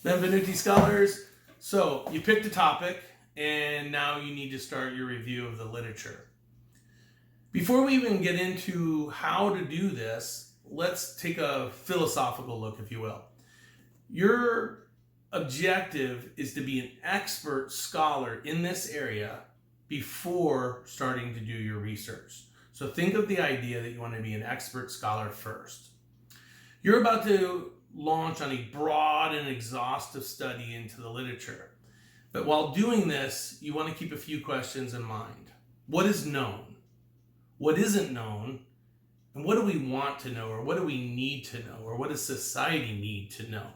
Benvenuti scholars. So you picked a topic and now you need to start your review of the literature. Before we even get into how to do this, let's take a philosophical look, if you will. Your objective is to be an expert scholar in this area before starting to do your research. So think of the idea that you want to be an expert scholar first. You're about to launch on a broad and exhaustive study into the literature. But while doing this, you want to keep a few questions in mind. What is known? What isn't known? And what do we want to know, or what do we need to know, or what does society need to know?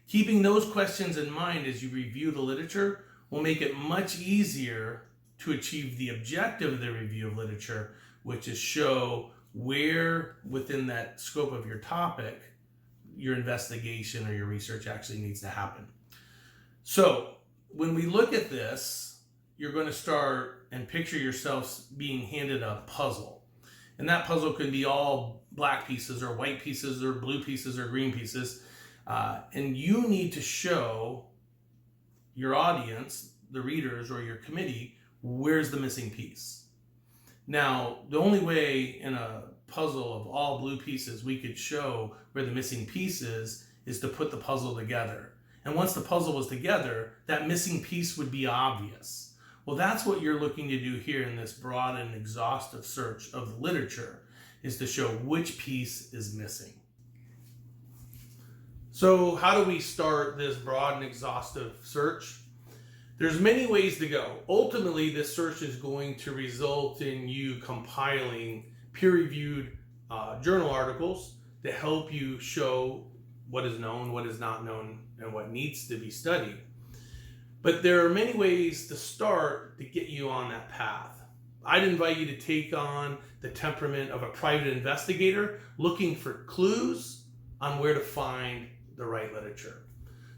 Keeping those questions in mind as you review the literature will make it much easier to achieve the objective of the review of literature, which is show where within that scope of your topic your investigation or your research actually needs to happen. So when we look at this, you're going to start and picture yourself being handed a puzzle. And that puzzle could be all black pieces or white pieces or blue pieces or green pieces. And you need to show your audience, the readers or your committee, where's the missing piece. Now, the only way in a puzzle of all blue pieces we could show where the missing piece is to put the puzzle together. And once the puzzle was together, that missing piece would be obvious. Well, that's what you're looking to do here in this broad and exhaustive search of the literature, is to show which piece is missing. So how do we start this broad and exhaustive search? There's many ways to go. Ultimately, this search is going to result in you compiling peer-reviewed journal articles to help you show what is known, what is not known, and what needs to be studied. But there are many ways to start to get you on that path. I'd invite you to take on the temperament of a private investigator looking for clues on where to find the right literature.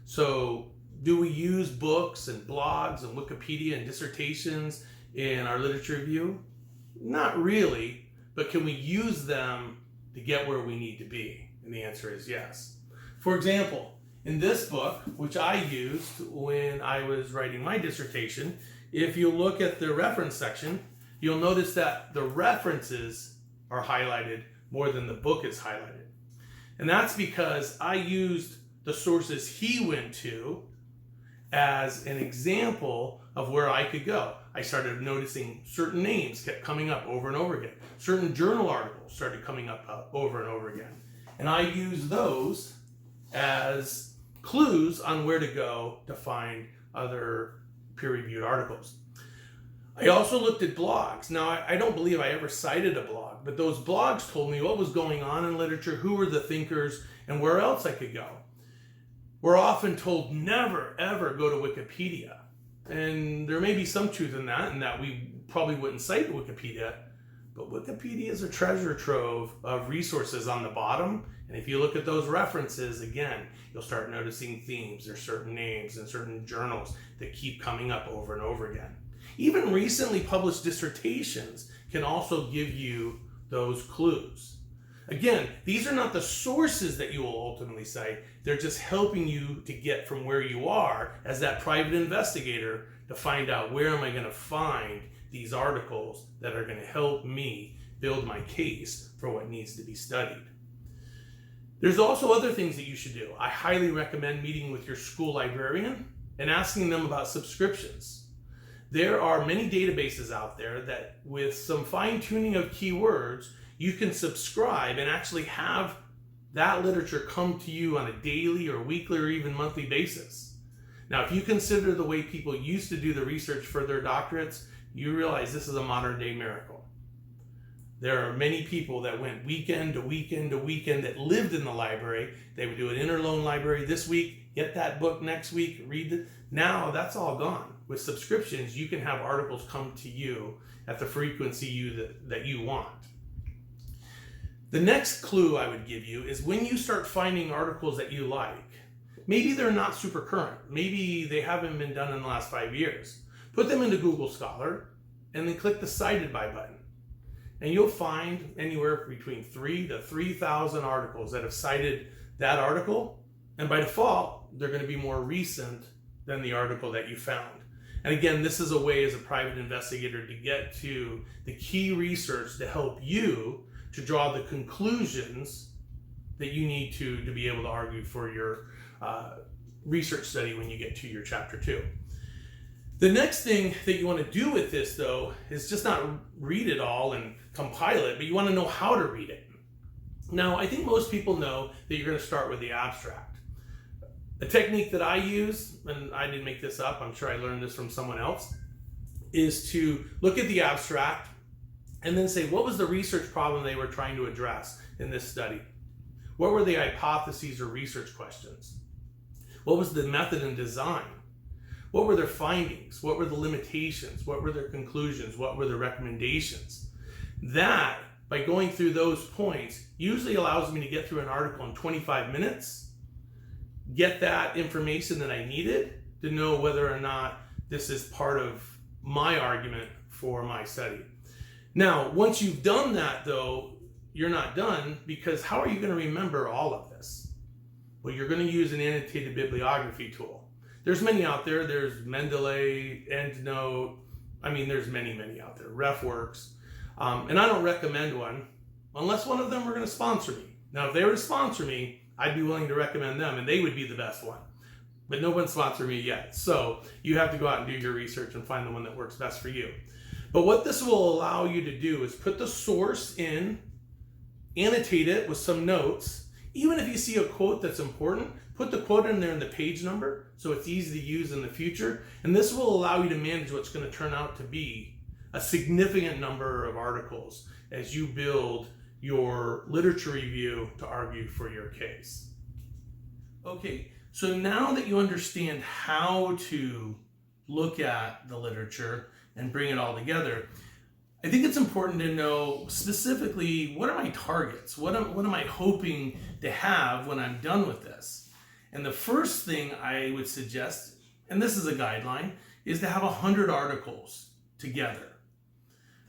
So do we use books and blogs and Wikipedia and dissertations in our literature review? Not really. But can we use them to get where we need to be? And the answer is yes. For example, in this book, which I used when I was writing my dissertation, if you look at the reference section, you'll notice that the references are highlighted more than the book is highlighted. And that's because I used the sources he went to as an example of where I could go. I started noticing certain names kept coming up over and over again. Certain journal articles started coming up over and over again. And I used those as clues on where to go to find other peer-reviewed articles. I also looked at blogs. Now, I don't believe I ever cited a blog, but those blogs told me what was going on in literature, who were the thinkers, and where else I could go. We're often told never, ever go to Wikipedia. And there may be some truth in that we probably wouldn't cite Wikipedia, but Wikipedia is a treasure trove of resources on the bottom. And if you look at those references, again, you'll start noticing themes. There's certain names and certain journals that keep coming up over and over again. Even recently published dissertations can also give you those clues. Again, these are not the sources that you will ultimately cite. They're just helping you to get from where you are as that private investigator to find out where am I going to find these articles that are going to help me build my case for what needs to be studied. There's also other things that you should do. I highly recommend meeting with your school librarian and asking them about subscriptions. There are many databases out there that with some fine-tuning of keywords, you can subscribe and actually have that literature come to you on a daily or weekly or even monthly basis. Now, if you consider the way people used to do the research for their doctorates, you realize this is a modern day miracle. There are many people that went weekend to weekend to weekend that lived in the library. They would do an interloan library this week, get that book next week, read it. Now that's all gone. With subscriptions, you can have articles come to you at the frequency that you want. The next clue I would give you is when you start finding articles that you like, maybe they're not super current. Maybe they haven't been done in the last 5 years. Put them into Google Scholar and then click the Cited By button. And you'll find anywhere between 3,000 to 3,000 articles that have cited that article And by default, they're going to be more recent than the article that you found. And again, this is a way as a private investigator to get to the key research to help you to draw the conclusions that you need to be able to argue for your research study when you get to your chapter 2. The next thing that you want to do with this, though, is just not read it all and compile it, but you want to know how to read it. Now, I think most people know that you're going to start with the abstract. A technique that I use, and I didn't make this up, I'm sure I learned this from someone else, is to look at the abstract and then say, what was the research problem they were trying to address in this study? What were the hypotheses or research questions? What was the method and design? What were their findings? What were the limitations? What were their conclusions? What were the recommendations? That, by going through those points, usually allows me to get through an article in 25 minutes, get that information that I needed to know whether or not this is part of my argument for my study. Now, once you've done that, though, you're not done, because how are you going to remember all of this? Well, you're going to use an annotated bibliography tool. There's many out there. There's Mendeley, EndNote. I mean, there's many out there. RefWorks. And I don't recommend one unless one of them are going to sponsor me. Now, if they were to sponsor me, I'd be willing to recommend them, and they would be the best one. But no one's sponsored me yet. So you have to go out and do your research and find the one that works best for you. But what this will allow you to do is put the source in, annotate it with some notes. Even if you see a quote that's important, put the quote in there and the page number so it's easy to use in the future. And this will allow you to manage what's going to turn out to be a significant number of articles as you build your literature review to argue for your case. Okay, so now that you understand how to look at the literature and bring it all together, I think it's important to know specifically, what are my targets? What am I hoping to have when I'm done with this? And the first thing I would suggest, and this is a guideline, is to have 100 articles together.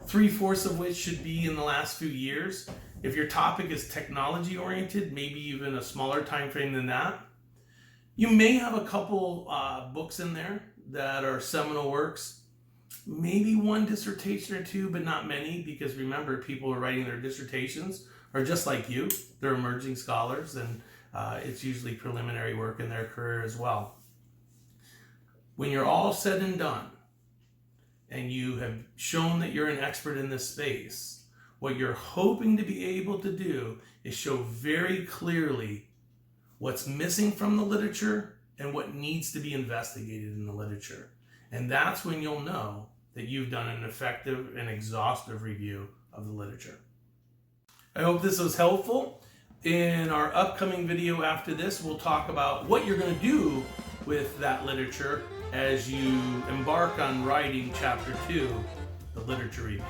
3/4 of which should be in the last few years. If your topic is technology oriented, maybe even a smaller time frame than that. You may have a couple books in there that are seminal works. Maybe one dissertation or two, but not many, because remember, people who are writing their dissertations are just like you. They're emerging scholars, and it's usually preliminary work in their career as well. When you're all said and done, and you have shown that you're an expert in this space, what you're hoping to be able to do is show very clearly what's missing from the literature and what needs to be investigated in the literature. And that's when you'll know that you've done an effective and exhaustive review of the literature. I hope this was helpful. In our upcoming video after this, we'll talk about what you're going to do with that literature as you embark on writing Chapter 2, the literature review.